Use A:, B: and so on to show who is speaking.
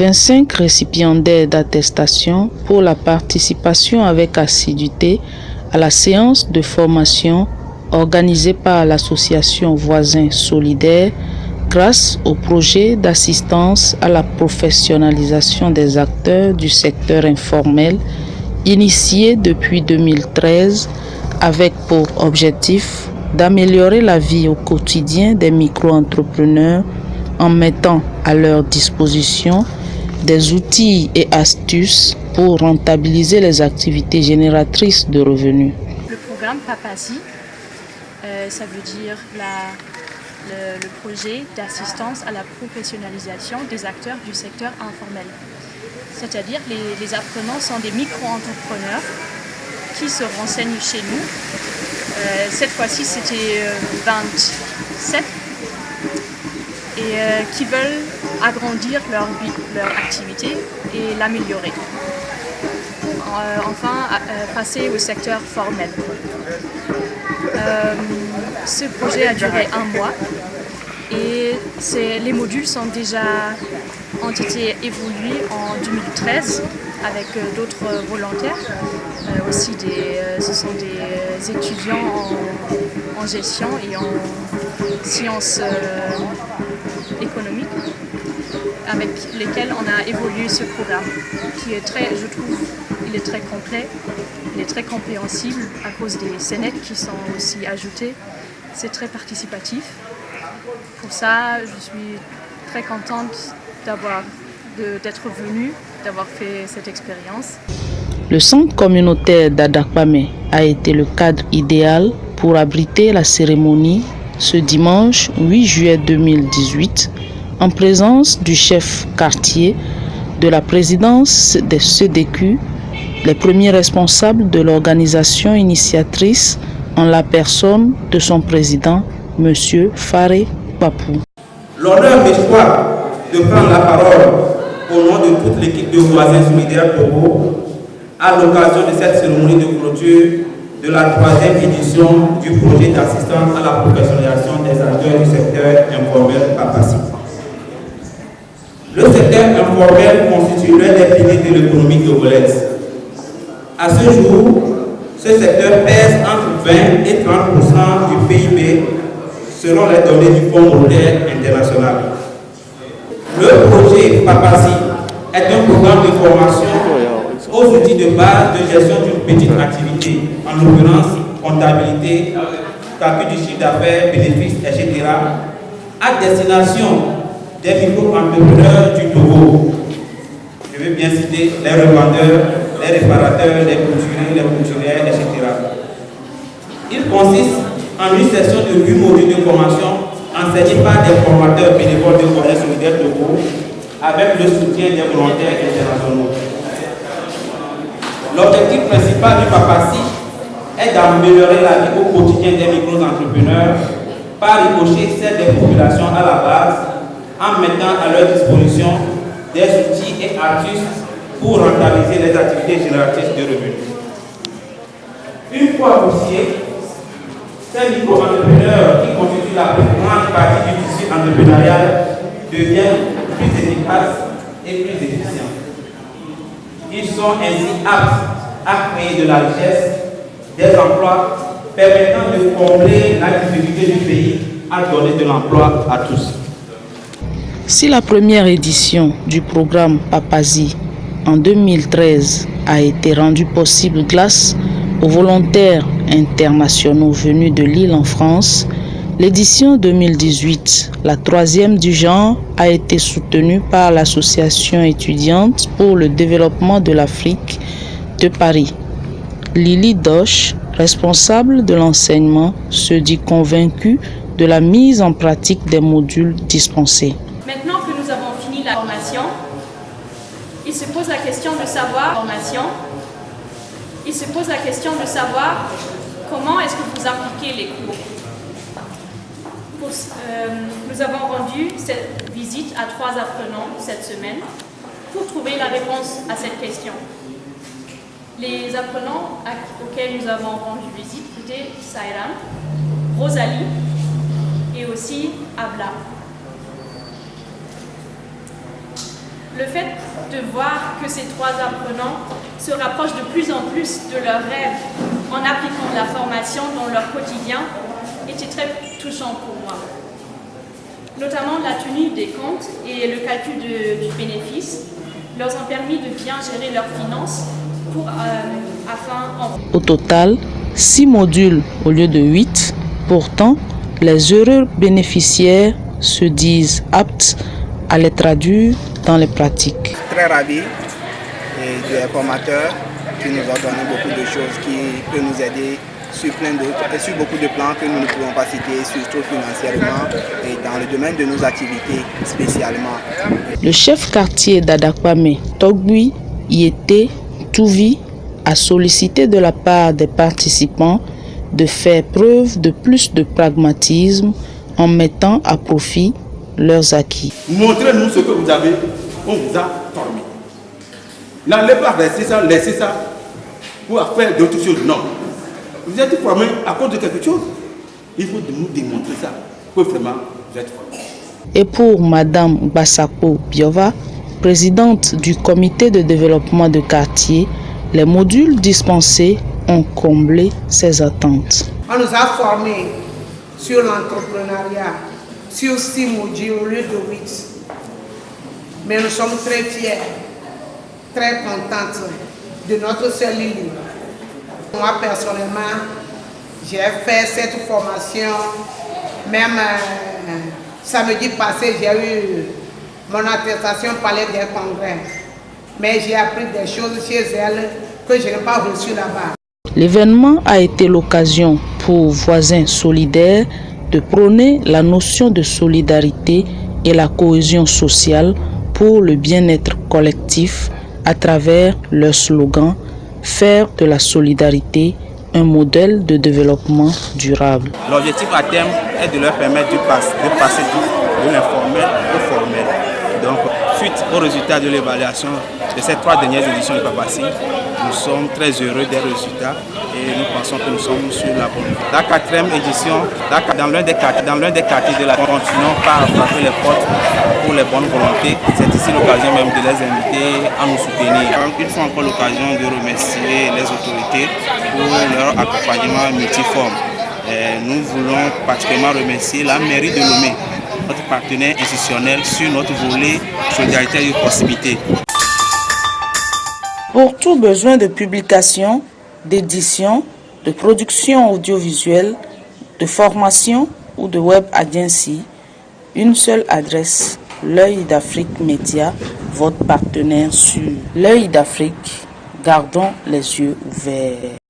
A: 25 récipiendaires d'attestation pour la participation avec assiduité à la séance de formation organisée par l'association Voisins Solidaires grâce au projet d'assistance à la professionnalisation des acteurs du secteur informel initié depuis 2013 avec pour objectif d'améliorer la vie au quotidien des micro-entrepreneurs en mettant à leur disposition des outils et astuces pour rentabiliser les activités génératrices de revenus.
B: Le programme PAPASI, ça veut dire le projet d'assistance à la professionnalisation des acteurs du secteur informel. C'est-à-dire les apprenants sont des micro-entrepreneurs qui se renseignent chez nous. Cette fois-ci, c'était 27 et qui veulent agrandir leur activité et l'améliorer pour enfin passer au secteur formel. Ce projet a duré 1 mois et les modules ont été évolués en 2013 avec d'autres volontaires. Ce sont des étudiants en gestion et en sciences économiques avec lesquels on a évolué ce programme qui est je trouve, il est très complet, il est très compréhensible à cause des scénettes qui sont aussi ajoutées. C'est très participatif. Pour ça, je suis très contente d'être venue, d'avoir fait cette expérience.
A: Le centre communautaire d'Adakpamé a été le cadre idéal pour abriter la cérémonie ce dimanche 8 juillet 2018 en présence du chef quartier, de la présidence des CDQ, les premiers responsables de l'organisation initiatrice en la personne de son président, M. Faré Papou.
C: L'honneur m'échoit de prendre la parole au nom de toute l'équipe de Voisins Solidaires Togo à l'occasion de cette cérémonie de clôture de la 3e édition du projet d'assistance à la professionnalisation des acteurs du secteur informel PAPASI. Le secteur informel constitue l'un des piliers de l'économie togolaise. À ce jour, ce secteur pèse entre 20 et 30% du PIB selon les données du Fonds monétaire international. Le projet PAPASI est un programme de formation aux outils de base de gestion d'une petite activité, en l'occurrence comptabilité, calcul du chiffre d'affaires, bénéfices, etc., à destination des micro-entrepreneurs du Togo. Je veux bien citer les revendeurs, les réparateurs, les couturiers, les couturières, etc. Il consiste en une session de 8 modules de formation enseignés par des formateurs bénévoles de Voisins Solidaires Togo avec le soutien des volontaires internationaux. L'objectif principal du PAPASI est d'améliorer la vie au quotidien des micro-entrepreneurs par ricocher celle des populations à la base en mettant à leur disposition des outils et astuces pour rentabiliser les activités génératrices de revenus. Une fois boursiers, ces micro-entrepreneurs qui constituent la plus grande partie du tissu entrepreneurial deviennent plus efficaces et plus efficients. Ils sont ainsi aptes à créer de la richesse, des emplois permettant de combler la difficulté du pays à donner de l'emploi à tous.
A: Si la première édition du programme PAPASI en 2013 a été rendue possible grâce aux volontaires internationaux venus de Lille en France, l'édition 2018, la 3e du genre, a été soutenue par l'association étudiante pour le développement de l'Afrique de Paris. Lily Doche, responsable de l'enseignement, se dit convaincue de la mise en pratique des modules dispensés.
B: Maintenant que nous avons fini la formation, il se pose la question de savoir comment est-ce que vous appliquez les cours. Nous avons rendu cette visite à 3 apprenants cette semaine pour trouver la réponse à cette question. Les apprenants auxquels nous avons rendu visite étaient Sayran, Rosalie et aussi Abla. Le fait de voir que ces 3 apprenants se rapprochent de plus en plus de leurs rêves en appliquant la formation dans leur quotidien était très touchant pour moi. Notamment la tenue des comptes et le calcul du bénéfice leur ont permis de bien gérer leurs finances
A: Au total, 6 modules au lieu de 8. Pourtant, les heureux bénéficiaires se disent aptes à les traduire dans les pratiques.
D: Très ravi des formateurs qui nous ont donné beaucoup de choses qui peuvent nous aider sur plein d'autres et sur beaucoup de plans que nous ne pouvons pas citer, surtout financièrement et dans le domaine de nos activités spécialement.
A: Le chef quartier d'Adakwame, Togbui Yete Touvi, a sollicité de la part des participants de faire preuve de plus de pragmatisme en mettant à profit leurs acquis.
E: Montrez-nous ce que vous avez, on vous a formé. N'allez pas laisser ça pour faire d'autres choses, non. Vous êtes formé à cause de quelque chose. Il faut nous démontrer ça, que vraiment vous êtes formé.
A: Et pour Madame Bassako Biova, présidente du comité de développement de quartier, les modules dispensés ont comblé ses attentes.
F: On nous a formés sur l'entrepreneuriat, sur 6 modules au lieu de 8. Mais nous sommes très fiers, très contentes de notre seule ligne. Moi personnellement, j'ai fait cette formation, même samedi passé, j'ai eu mon attestation palais des congrès. Mais j'ai appris des choses chez elle que je n'ai pas reçues là-bas.
A: L'événement a été l'occasion pour Voisins solidaires de prôner la notion de solidarité et la cohésion sociale pour le bien-être collectif à travers leur slogan « Faire de la solidarité un modèle de développement durable ».
D: L'objectif à terme est de leur permettre de passer de l'informel au formel. Donc, suite aux résultats de l'évaluation de ces 3 dernières éditions de Papassi, nous sommes très heureux des résultats et nous pensons que nous sommes sur la bonne voie. La 4e édition, dans l'un des quartiers de la continuons par frapper les portes pour les bonnes volontés. C'est ici l'occasion même de les inviter à nous soutenir. Une fois encore l'occasion de remercier les autorités pour leur accompagnement multiforme. Nous voulons particulièrement remercier la mairie de Lomé, notre partenaire institutionnel sur notre volet solidarité et proximité.
A: Pour tout besoin de publication, d'édition, de production audiovisuelle, de formation ou de web agency, une seule adresse, L'Œil d'Afrique Média, votre partenaire sur L'Œil d'Afrique. Gardons les yeux ouverts.